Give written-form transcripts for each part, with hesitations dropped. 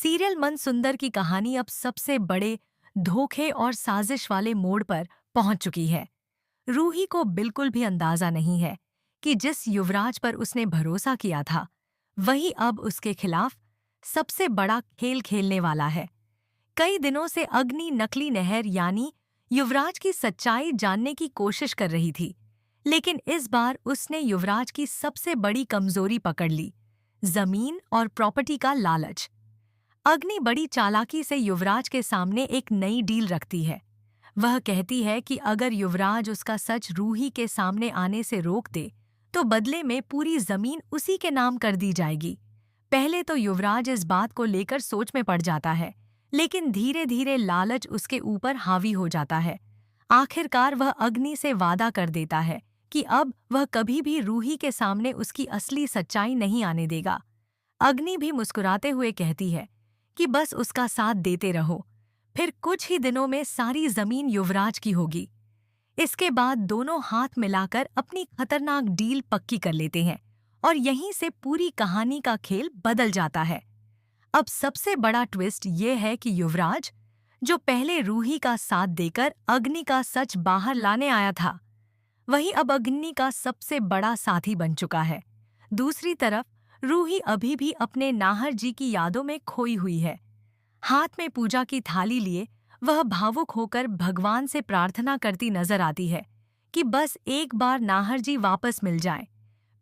Serial मनसुंदर की कहानी अब सबसे बड़े धोखे और साजिश वाले मोड़ पर पहुंच चुकी है। रूही को बिल्कुल भी अंदाजा नहीं है कि जिस युवराज पर उसने भरोसा किया था, वही अब उसके खिलाफ सबसे बड़ा खेल खेलने वाला है। कई दिनों से अग्नि नकली नहर यानी युवराज की सच्चाई जानने की कोशिश कर रही थी, लेकिन इस बार उसने युवराज की सबसे बड़ी कमजोरी पकड़ ली, जमीन और प्रॉपर्टी का लालच। अग्नि बड़ी चालाकी से युवराज के सामने एक नई डील रखती है। वह कहती है कि अगर युवराज उसका सच रूही के सामने आने से रोक दे, तो बदले में पूरी जमीन उसी के नाम कर दी जाएगी। पहले तो युवराज इस बात को लेकर सोच में पड़ जाता है, लेकिन धीरे धीरे लालच उसके ऊपर हावी हो जाता है। आखिरकार वह अग्नि से वादा कर देता है कि अब वह कभी भी रूही के सामने उसकी असली सच्चाई नहीं आने देगा। अग्नि भी मुस्कुराते हुए कहती है कि बस उसका साथ देते रहो, फिर कुछ ही दिनों में सारी जमीन युवराज की होगी। इसके बाद दोनों हाथ मिलाकर अपनी खतरनाक डील पक्की कर लेते हैं और यहीं से पूरी कहानी का खेल बदल जाता है। अब सबसे बड़ा ट्विस्ट ये है कि युवराज, जो पहले रूही का साथ देकर अग्नि का सच बाहर लाने आया था, वही अब अग्नि का सबसे बड़ा साथी बन चुका है। दूसरी तरफ रूही अभी भी अपने नाहर जी की यादों में खोई हुई है। हाथ में पूजा की थाली लिए वह भावुक होकर भगवान से प्रार्थना करती नजर आती है कि बस एक बार नाहर जी वापस मिल जाएं।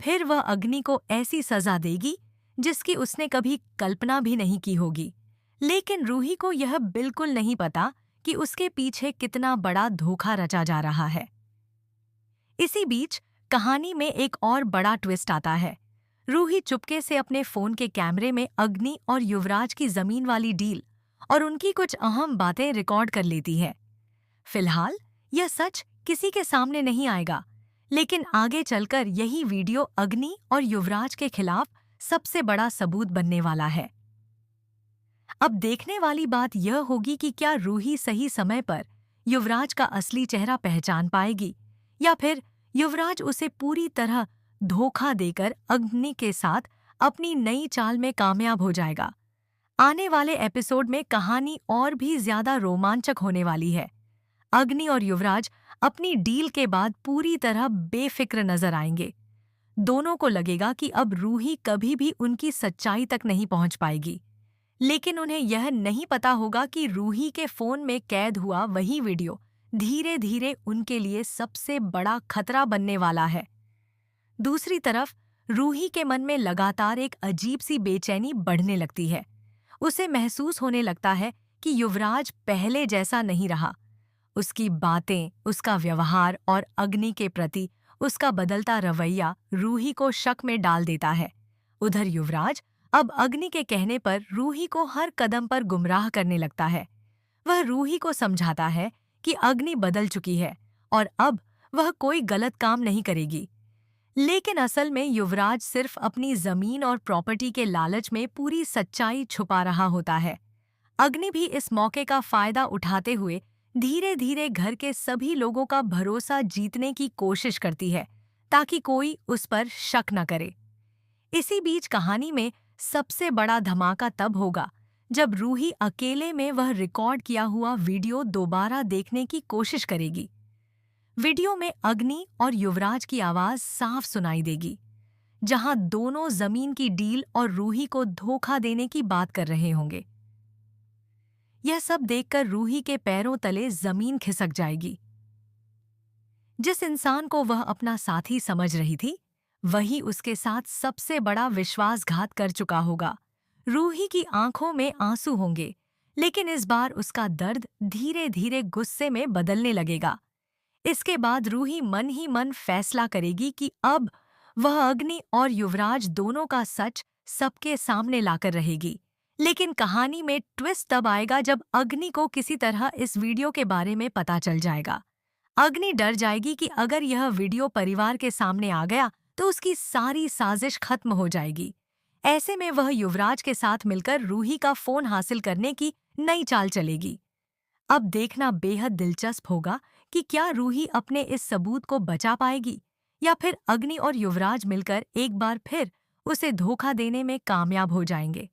फिर वह अग्नि को ऐसी सजा देगी जिसकी उसने कभी कल्पना भी नहीं की होगी। लेकिन रूही को यह बिल्कुल नहीं पता कि उसके पीछे कितना बड़ा धोखा रचा जा रहा है। इसी बीच कहानी में एक और बड़ा ट्विस्ट आता है। रूही चुपके से अपने फोन के कैमरे में अग्नि और युवराज की जमीन वाली डील और उनकी कुछ अहम बातें रिकॉर्ड कर लेती है। फिलहाल यह सच किसी के सामने नहीं आएगा, लेकिन आगे चलकर यही वीडियो अग्नि और युवराज के खिलाफ सबसे बड़ा सबूत बनने वाला है। अब देखने वाली बात यह होगी कि क्या रूही सही समय पर युवराज का असली चेहरा पहचान पाएगी, या फिर युवराज उसे पूरी तरह धोखा देकर अग्नि के साथ अपनी नई चाल में कामयाब हो जाएगा। आने वाले एपिसोड में कहानी और भी ज्यादा रोमांचक होने वाली है। अग्नि और युवराज अपनी डील के बाद पूरी तरह बेफिक्र नजर आएंगे। दोनों को लगेगा कि अब रूही कभी भी उनकी सच्चाई तक नहीं पहुंच पाएगी, लेकिन उन्हें यह नहीं पता होगा कि रूही के फोन में कैद हुआ वही वीडियो धीरे धीरे उनके लिए सबसे बड़ा खतरा बनने वाला है। दूसरी तरफ रूही के मन में लगातार एक अजीब सी बेचैनी बढ़ने लगती है। उसे महसूस होने लगता है कि युवराज पहले जैसा नहीं रहा। उसकी बातें, उसका व्यवहार और अग्नि के प्रति उसका बदलता रवैया रूही को शक में डाल देता है। उधर युवराज अब अग्नि के कहने पर रूही को हर कदम पर गुमराह करने लगता है। वह रूही को समझाता है कि अग्नि बदल चुकी है और अब वह कोई गलत काम नहीं करेगी। लेकिन असल में युवराज सिर्फ अपनी जमीन और प्रॉपर्टी के लालच में पूरी सच्चाई छुपा रहा होता है। अग्नि भी इस मौके का फायदा उठाते हुए धीरे धीरे घर के सभी लोगों का भरोसा जीतने की कोशिश करती है, ताकि कोई उस पर शक न करे। इसी बीच कहानी में सबसे बड़ा धमाका तब होगा जब रूही अकेले में वह रिकॉर्ड किया हुआ वीडियो दोबारा देखने की कोशिश करेगी। वीडियो में अग्नि और युवराज की आवाज साफ सुनाई देगी, जहां दोनों जमीन की डील और रूही को धोखा देने की बात कर रहे होंगे। यह सब देखकर रूही के पैरों तले जमीन खिसक जाएगी। जिस इंसान को वह अपना साथी समझ रही थी, वही उसके साथ सबसे बड़ा विश्वासघात कर चुका होगा। रूही की आंखों में आंसू होंगे, लेकिन इस बार उसका दर्द धीरे धीरे गुस्से में बदलने लगेगा। इसके बाद रूही मन ही मन फैसला करेगी कि अब वह अग्नि और युवराज दोनों का सच सबके सामने लाकर रहेगी। लेकिन कहानी में ट्विस्ट तब आएगा जब अग्नि को किसी तरह इस वीडियो के बारे में पता चल जाएगा। अग्नि डर जाएगी कि अगर यह वीडियो परिवार के सामने आ गया तो उसकी सारी साजिश खत्म हो जाएगी। ऐसे में वह युवराज के साथ मिलकर रूही का फोन हासिल करने की नई चाल चलेगी। अब देखना बेहद दिलचस्प होगा कि क्या रूही अपने इस सबूत को बचा पाएगी, या फिर अग्नि और युवराज मिलकर एक बार फिर उसे धोखा देने में कामयाब हो जाएंगे।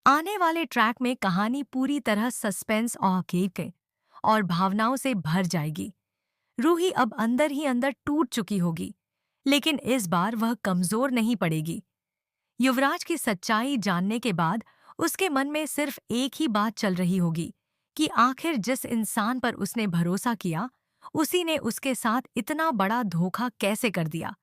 आने वाले ट्रैक में कहानी पूरी तरह सस्पेंस और भावनाओं से भर जाएगी। रूही अब अंदर ही अंदर टूट चुकी होगी, लेकिन इस बार वह कमजोर नहीं पड़ेगी। युवराज की सच्चाई जानने के बाद उसके मन में सिर्फ एक ही बात चल रही होगी कि आखिर जिस इंसान पर उसने भरोसा किया, उसी ने उसके साथ इतना बड़ा धोखा कैसे कर दिया।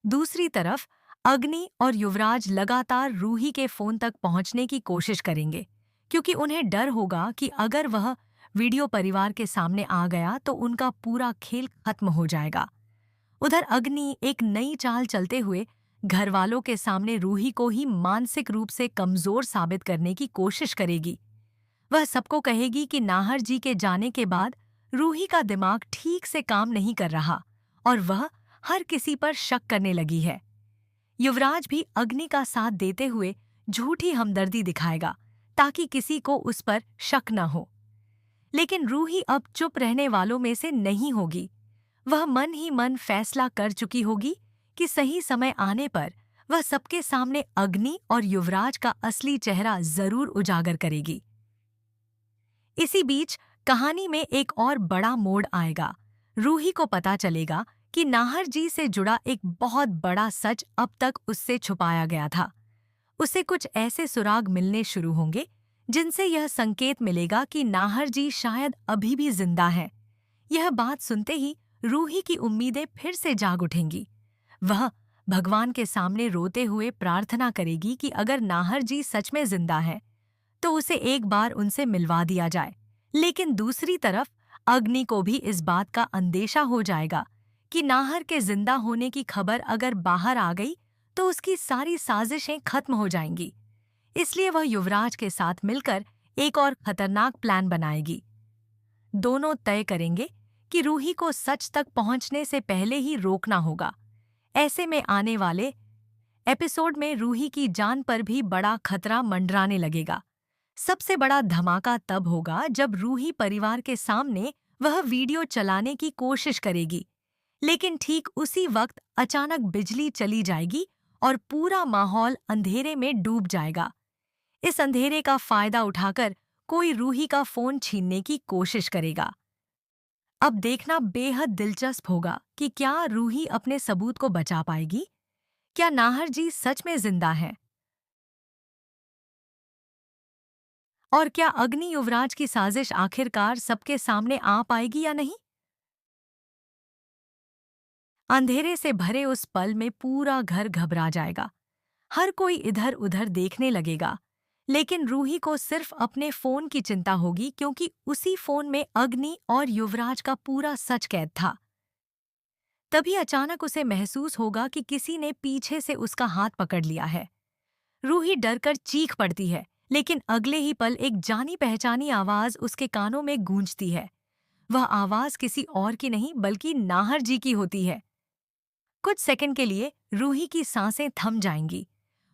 दूसरी तरफ अग्नि और युवराज लगातार रूही के फोन तक पहुंचने की कोशिश करेंगे, क्योंकि उन्हें डर होगा कि अगर वह वीडियो परिवार के सामने आ गया तो उनका पूरा खेल खत्म हो जाएगा। उधर अग्नि एक नई चाल चलते हुए घरवालों के सामने रूही को ही मानसिक रूप से कमजोर साबित करने की कोशिश करेगी। वह सबको कहेगी कि नाहर जी के जाने के बाद रूही का दिमाग ठीक से काम नहीं कर रहा और वह हर किसी पर शक करने लगी है। युवराज भी अग्नि का साथ देते हुए झूठी हमदर्दी दिखाएगा ताकि किसी को उस पर शक न हो। लेकिन रूही अब चुप रहने वालों में से नहीं होगी। वह मन ही मन फैसला कर चुकी होगी कि सही समय आने पर वह सबके सामने अग्नि और युवराज का असली चेहरा जरूर उजागर करेगी। इसी बीच कहानी में एक और बड़ा मोड़ आएगा। रूही को पता चलेगा कि नाहर जी से जुड़ा एक बहुत बड़ा सच अब तक उससे छुपाया गया था। उसे कुछ ऐसे सुराग मिलने शुरू होंगे जिनसे यह संकेत मिलेगा कि नाहर जी शायद अभी भी जिंदा हैं। यह बात सुनते ही रूही की उम्मीदें फिर से जाग उठेंगी। वह भगवान के सामने रोते हुए प्रार्थना करेगी कि अगर नाहर जी सच में जिंदा हैं, तो उसे एक बार उनसे मिलवा दिया जाए। लेकिन दूसरी तरफ अग्नि को भी इस बात का अंदेशा हो जाएगा कि नाहर के जिंदा होने की खबर अगर बाहर आ गई तो उसकी सारी साजिशें खत्म हो जाएंगी। इसलिए वह युवराज के साथ मिलकर एक और खतरनाक प्लान बनाएगी। दोनों तय करेंगे कि रूही को सच तक पहुंचने से पहले ही रोकना होगा। ऐसे में आने वाले एपिसोड में रूही की जान पर भी बड़ा खतरा मंडराने लगेगा। सबसे बड़ा धमाका तब होगा जब रूही परिवार के सामने वह वीडियो चलाने की कोशिश करेगी, लेकिन ठीक उसी वक्त अचानक बिजली चली जाएगी और पूरा माहौल अंधेरे में डूब जाएगा। इस अंधेरे का फायदा उठाकर कोई रूही का फोन छीनने की कोशिश करेगा। अब देखना बेहद दिलचस्प होगा कि क्या रूही अपने सबूत को बचा पाएगी। क्या नाहर जी सच में जिंदा हैं? और क्या अग्नि युवराज की साजिश आखिरकार सबके सामने आ पाएगी या नहीं? अंधेरे से भरे उस पल में पूरा घर घबरा जाएगा। हर कोई इधर उधर देखने लगेगा, लेकिन रूही को सिर्फ अपने फोन की चिंता होगी, क्योंकि उसी फोन में अग्नि और युवराज का पूरा सच कैद था। तभी अचानक उसे महसूस होगा कि किसी ने पीछे से उसका हाथ पकड़ लिया है। रूही डरकर चीख पड़ती है, लेकिन अगले ही पल एक जानी पहचानी आवाज उसके कानों में गूंजती है। वह आवाज किसी और की नहीं बल्कि नाहर जी की होती है। कुछ सेकंड के लिए रूही की सांसें थम जाएंगी।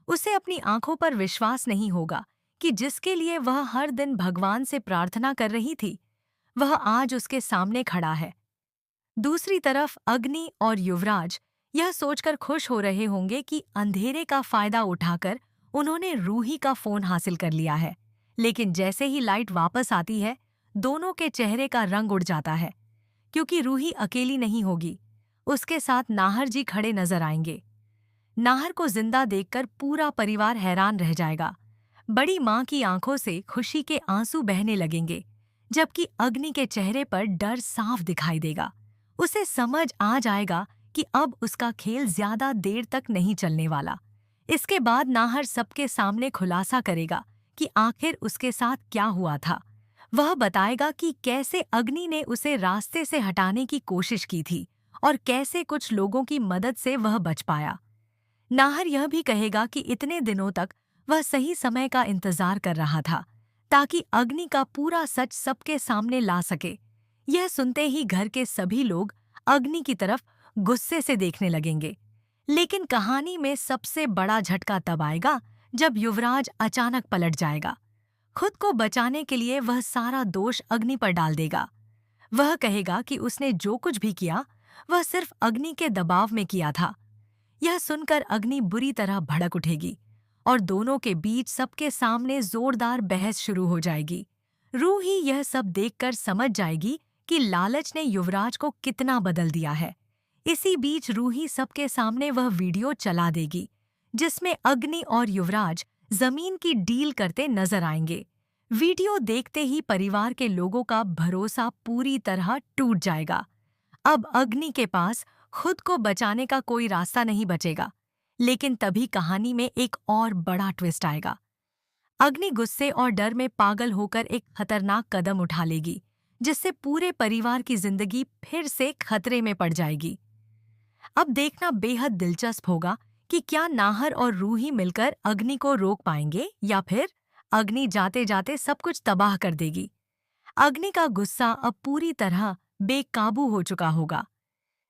उसे अपनी आंखों पर विश्वास नहीं होगा कि जिसके लिए वह हर दिन भगवान से प्रार्थना कर रही थी, वह आज उसके सामने खड़ा है। दूसरी तरफ अग्नि और युवराज यह सोचकर खुश हो रहे होंगे कि अंधेरे का फायदा उठाकर उन्होंने रूही का फोन हासिल कर लिया है। लेकिन जैसे ही लाइट वापस आती है, दोनों के चेहरे का रंग उड़ जाता है, क्योंकि रूही अकेली नहीं होगी। उसके साथ नाहर जी खड़े नजर आएंगे। नाहर को जिंदा देखकर पूरा परिवार हैरान रह जाएगा। बड़ी माँ की आंखों से खुशी के आंसू बहने लगेंगे, जबकि अग्नि के चेहरे पर डर साफ दिखाई देगा। उसे समझ आ जाएगा कि अब उसका खेल ज्यादा देर तक नहीं चलने वाला। इसके बाद नाहर सबके सामने खुलासा करेगा कि आखिर उसके साथ क्या हुआ था। वह बताएगा कि कैसे अग्नि ने उसे रास्ते से हटाने की कोशिश की थी और कैसे कुछ लोगों की मदद से वह बच पाया। नाहर यह भी कहेगा कि इतने दिनों तक वह सही समय का इंतजार कर रहा था, ताकि अग्नि का पूरा सच सबके सामने ला सके। यह सुनते ही घर के सभी लोग अग्नि की तरफ गुस्से से देखने लगेंगे। लेकिन कहानी में सबसे बड़ा झटका तब आएगा जब युवराज अचानक पलट जाएगा। खुद को बचाने के लिए वह सारा दोष अग्नि पर डाल देगा। वह कहेगा कि उसने जो कुछ भी किया वह सिर्फ अग्नि के दबाव में किया था। यह सुनकर अग्नि बुरी तरह भड़क उठेगी और दोनों के बीच सबके सामने जोरदार बहस शुरू हो जाएगी। रूही यह सब देखकर समझ जाएगी कि लालच ने युवराज को कितना बदल दिया है। इसी बीच रूही सबके सामने वह वीडियो चला देगी जिसमें अग्नि और युवराज जमीन की डील करते नजर आएंगे। वीडियो देखते ही परिवार के लोगों का भरोसा पूरी तरह टूट जाएगा। अब अग्नि के पास खुद को बचाने का कोई रास्ता नहीं बचेगा। लेकिन तभी कहानी में एक और बड़ा ट्विस्ट आएगा। अग्नि गुस्से और डर में पागल होकर एक खतरनाक कदम उठा लेगी जिससे पूरे परिवार की जिंदगी फिर से खतरे में पड़ जाएगी। अब देखना बेहद दिलचस्प होगा कि क्या नाहर और रूही मिलकर अग्नि को रोक पाएंगे या फिर अग्नि जाते जाते सब कुछ तबाह कर देगी। अग्नि का गुस्सा अब पूरी तरह बेकाबू हो चुका होगा।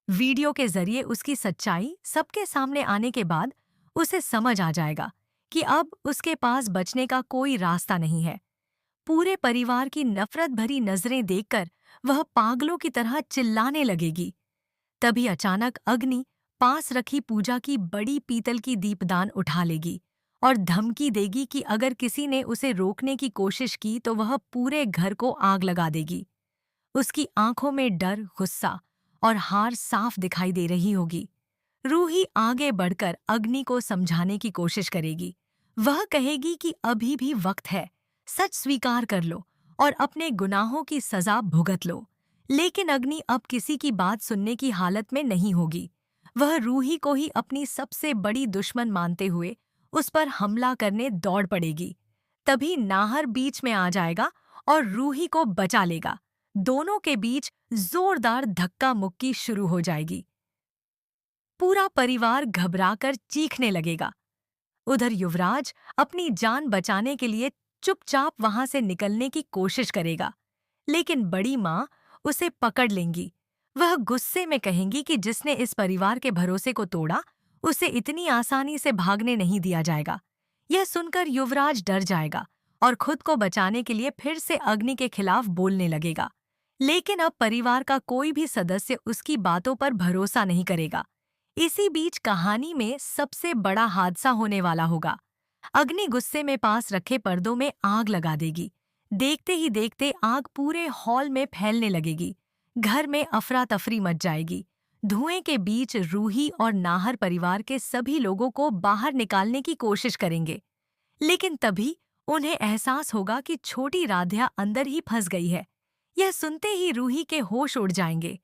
वीडियो के जरिए उसकी सच्चाई सबके सामने आने के बाद उसे समझ आ जाएगा कि अब उसके पास बचने का कोई रास्ता नहीं है। पूरे परिवार की नफरत भरी नजरें देखकर वह पागलों की तरह चिल्लाने लगेगी। तभी अचानक अग्नि पास रखी पूजा की बड़ी पीतल की दीपदान उठा लेगी और धमकी देगी कि अगर किसी ने उसे रोकने की कोशिश की तो वह पूरे घर को आग लगा देगी। उसकी आंखों में डर, गुस्सा और हार साफ दिखाई दे रही होगी। रूही आगे बढ़कर अग्नि को समझाने की कोशिश करेगी। वह कहेगी कि अभी भी वक्त है, सच स्वीकार कर लो और अपने गुनाहों की सजा भुगत लो। लेकिन अग्नि अब किसी की बात सुनने की हालत में नहीं होगी। वह रूही को ही अपनी सबसे बड़ी दुश्मन मानते हुए उस पर हमला करने दौड़ पड़ेगी। तभी नाहर बीच में आ जाएगा और रूही को बचा लेगा। दोनों के बीच जोरदार धक्का मुक्की शुरू हो जाएगी। पूरा परिवार घबराकर चीखने लगेगा। उधर युवराज अपनी जान बचाने के लिए चुपचाप वहां से निकलने की कोशिश करेगा, लेकिन बड़ी माँ उसे पकड़ लेंगी। वह गुस्से में कहेंगी कि जिसने इस परिवार के भरोसे को तोड़ा, उसे इतनी आसानी से भागने नहीं दिया जाएगा। यह सुनकर युवराज डर जाएगा और खुद को बचाने के लिए फिर से अग्नि के खिलाफ बोलने लगेगा। लेकिन अब परिवार का कोई भी सदस्य उसकी बातों पर भरोसा नहीं करेगा। इसी बीच कहानी में सबसे बड़ा हादसा होने वाला होगा। अग्नि गुस्से में पास रखे पर्दों में आग लगा देगी। देखते ही देखते आग पूरे हॉल में फैलने लगेगी। घर में अफरा तफरी मच जाएगी। धुएं के बीच रूही और नाहर परिवार के सभी लोगों को बाहर निकालने की कोशिश करेंगे, लेकिन तभी उन्हें एहसास होगा कि छोटी राध्या अंदर ही फंस गई है। यह सुनते ही रूही के होश उड़ जाएंगे।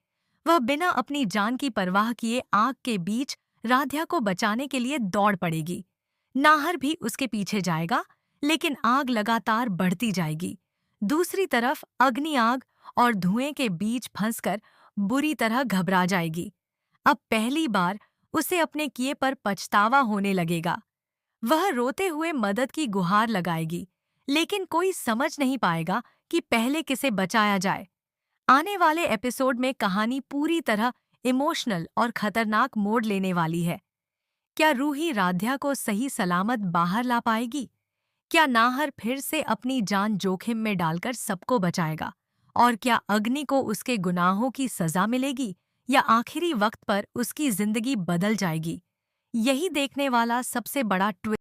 वह बिना अपनी जान की परवाह किए आग के बीच राध्या को बचाने के लिए दौड़ पड़ेगी। नाहर भी उसके पीछे जाएगा, लेकिन आग लगातार बढ़ती जाएगी। दूसरी तरफ अग्नि आग और धुएं के बीच फंसकर बुरी तरह घबरा जाएगी। अब पहली बार उसे अपने किए पर पछतावा होने लगेगा। वह रोते हुए मदद की गुहार लगाएगी, लेकिन कोई समझ नहीं पाएगा कि पहले किसे बचाया जाए। आने वाले एपिसोड में कहानी पूरी तरह इमोशनल और खतरनाक मोड़ लेने वाली है। क्या रूही राध्या को सही सलामत बाहर ला पाएगी? क्या नाहर फिर से अपनी जान जोखिम में डालकर सबको बचाएगा? और क्या अग्नि को उसके गुनाहों की सजा मिलेगी या आखिरी वक्त पर उसकी जिंदगी बदल जाएगी? यही देखने वाला सबसे बड़ा ट्विस्ट